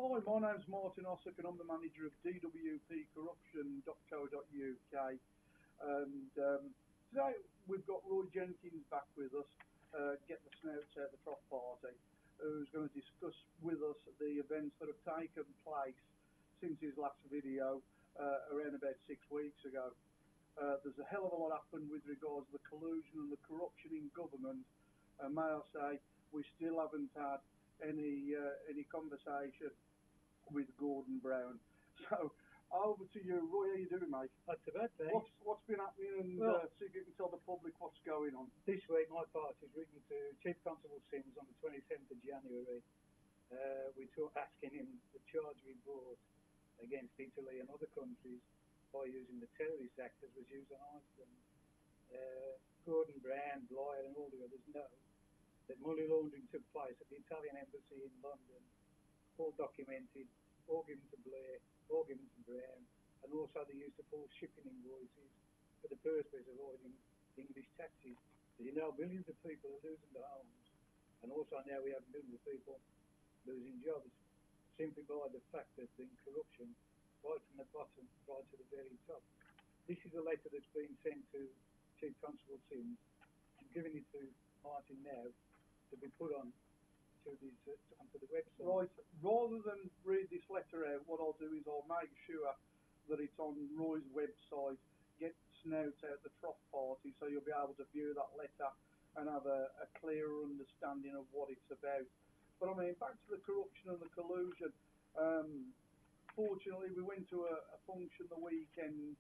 Hi, my name's Martin Ossock and I'm the manager of dwpcorruption.co.uk. And today we've got Roy Jenkins back with us, get the snouts out the trough party, who's going to discuss with us the events that have taken place since his last video around about 6 weeks ago. There's a hell of a lot happened with regards to the collusion and the corruption in government. May I say, we still haven't had any conversation with Gordon Brown. So over to you, Roy. How you doing, mate? Not too bad, thanks. What's been happening, and see if you can tell the public what's going on. This week, my party's written to Chief Constable Sims on the 27th of January. We were asking him the charge we brought against Italy and other countries by using the Terrorist Act as was used on Iceland. Gordon Brown, Lawyer, and all the others know that money laundering took place at the Italian embassy in London, all documented, all given to Blair, all given to Brown, and also the use of false shipping invoices for the purpose of avoiding English taxes. As you know, millions of people are losing their homes, and also now we have millions of people losing jobs simply by the fact that there's been corruption right from the bottom right to the very top. This is a letter that's been sent to Chief Constable Sims. I'm giving it to Martin now to be put on to onto the website. Right. Rather than read this letter out, what I'll do is I'll make sure that it's on Roy's website. Get snouts out the trough party, so you'll be able to view that letter and have a clearer understanding of what it's about. But I mean, back to the corruption and the collusion. Fortunately, we went to a function the weekend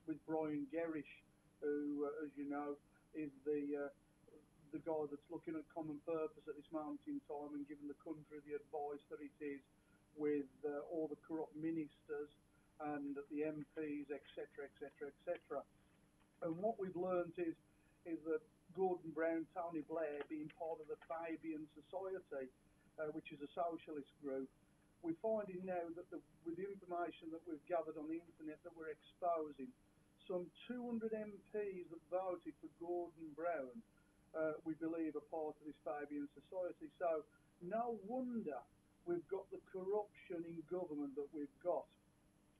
with Brian Gerrish, who, as you know, is the guy that's looking at common purpose at this moment in time and giving the country the advice that it is with all the corrupt ministers and the MPs, etc., etc., etc. And what we've learned is that Gordon Brown, Tony Blair, being part of the Fabian Society, which is a socialist group, we're finding now that with the information that we've gathered on the internet that we're exposing, some 200 MPs that voted for Gordon Brown, we believe, are part of this Fabian Society. So no wonder we've got the corruption in government that we've got.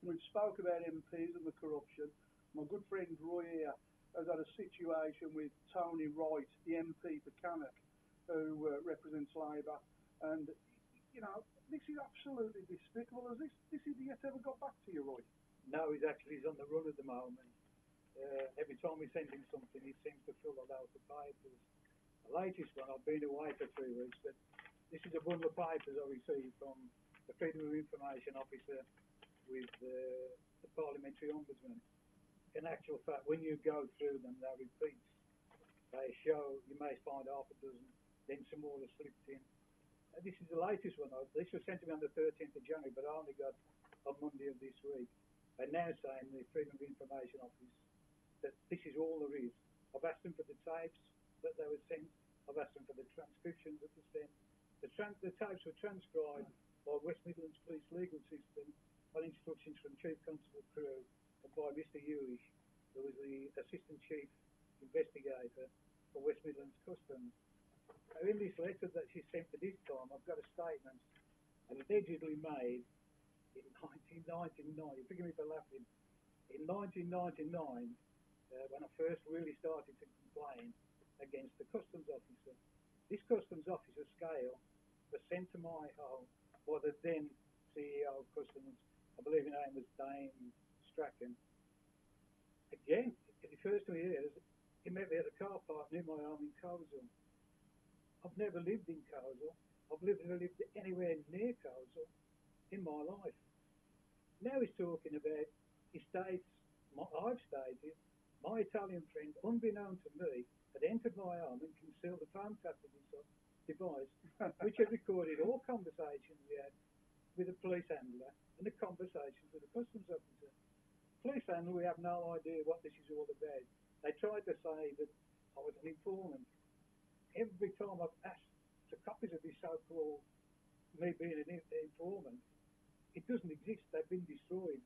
We've spoke about MPs and the corruption. My good friend Roy here has had a situation with Tony Wright, the MP for Cannock, who represents Labour, and you know, this is absolutely despicable. Has this idiot ever got back to you, Roy? No, he's on the run at the moment. Every time we send him something, he seems to fill a load of papers. The latest one, I've been away for 3 weeks, but this is a bundle of papers I received from the Freedom of Information Officer with the Parliamentary Ombudsman. In actual fact, when you go through them, they repeat. They show, you may find half a dozen, then some more are slipped in. This is the latest one. This was sent to me on the 13th of January, but I only got on Monday of this week. They're now saying, the Freedom of Information Office, that this is all there is. I've asked them for the tapes that they were sent. I've asked them for the transcriptions that were sent. The tapes were transcribed by West Midlands Police Legal System on instructions from Chief Constable Crew and by Mr. Hewish, who was the Assistant Chief Investigator for West Midlands Customs. Now, in this letter that she sent for this time, I've got a statement allegedly made in 1999. Forgive me for laughing. In 1999, when I first really started to complain against the customs officer, this customs officer scale was sent to my home by the then CEO of customs. I believe his name was Dame Strachan. Again, it refers to me here. He met me at a car park near my home in Coleshill. I've never lived in Coleshill. I've never lived anywhere near Coleshill in my life. Now he's talking about he states, I've stated, my Italian friend, unbeknown to me, had entered my home and concealed a phone tapping device, which had recorded all conversations we had with the police handler and the conversations with the customs officer. Police handler, we have no idea what this is all about. They tried to say that I was an informant. Every time I've asked for copies of this so-called me being an informant, it doesn't exist. They've been destroyed.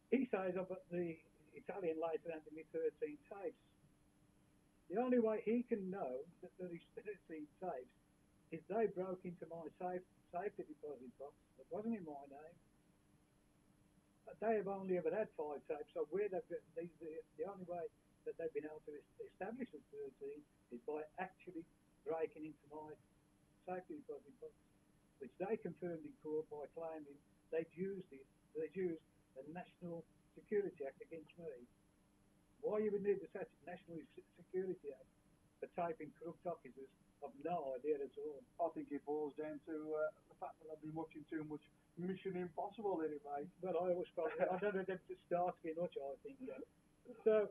He says I've got the Italian later handed me 13 tapes. The only way he can know that there is 13 tapes is they broke into my safety deposit box that wasn't in my name. But they have only ever had 5 tapes, so where they've got the only way that they've been able to establish the 13 is by actually breaking into my safety deposit box, which they confirmed in court by claiming they'd used the National Security Act against me. Why you would need the National Security Act for taping corrupt officers, I've no idea at all. I think it boils down to the fact that I've been watching too much Mission Impossible anyway. Well, I always probably, I don't know them to start too much, I think. So,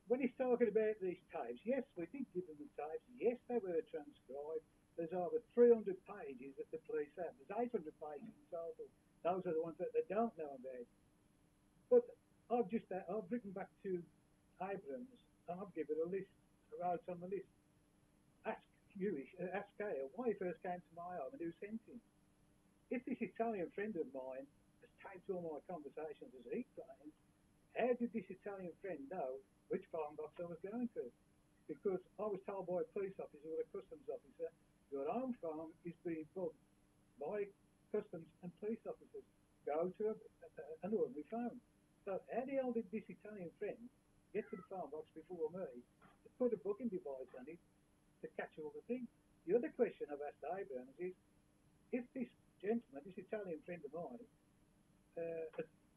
when he's talking about these tapes, yes, we did give them the tapes. Yes, they were transcribed. There's over 300 pages that the police have. There's 800 pages in total. Those are the ones that they don't know about. But I've written back to Abrams and I've given a list. I wrote on the list. Ask Kale why he first came to my home and who sent him. If this Italian friend of mine has taped all my conversations as he claims, how did this Italian friend know which farm box I was going to? Because I was told by a police officer or a customs officer, your own farm is being bugged by customs and police officers. Go to an ordinary phone. So how the hell did this Italian friend get to the farm box before me to put a booking device on it to catch all the things? The other question I've asked Abrams is, if this gentleman, this Italian friend of mine,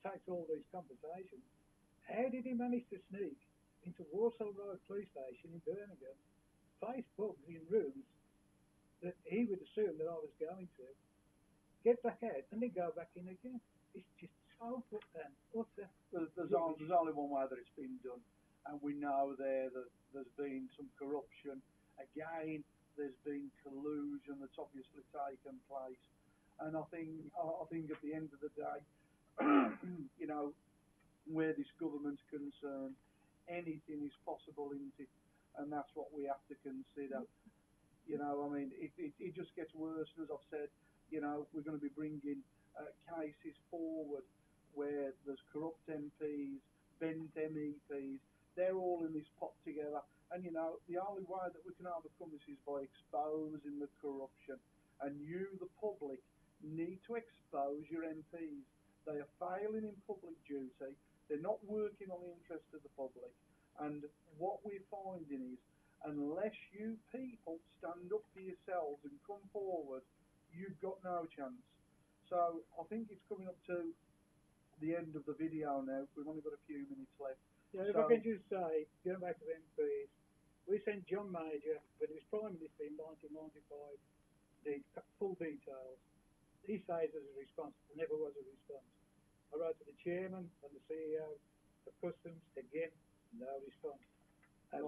takes all these conversations, how did he manage to sneak into Walsall Road Police Station in Birmingham, place bugs in rooms that he would assume that I was going to, get back out and then go back in again? It's just so put down. There's only one way that it's been done, and we know that there's been some corruption. Again, there's been collusion that's obviously taken place, and I think at the end of the day, you know, where this government's concerned, anything is possible, isn't it? And that's what we have to consider. You know, I mean, it just gets worse, and as I've said, you know, we're going to be bringing cases forward where there's corrupt MPs, bent MEPs, they're all in this pot together. And, you know, the only way that we can overcome this is by exposing the corruption. And you, the public, need to expose your MPs. They are failing in public duty. They're not working on the interest of the public. And what we're finding is, unless you people stand up for yourselves and come forward, you've got no chance. So I think it's coming up to the end of the video now. We've only got a few minutes left. Yeah, if I can just say, going back to the MPs, we sent John Major, when he was Prime Minister in 1995, the full details. He says there's a response. There never was a response. I wrote to the Chairman and the CEO of Customs, again, no response. Right.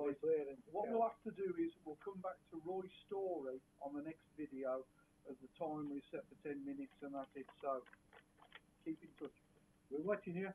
What we'll have to do is we'll come back to Roy's story on the next video, as the time we set for 10 minutes, and that's it. So keep in touch. We're watching you.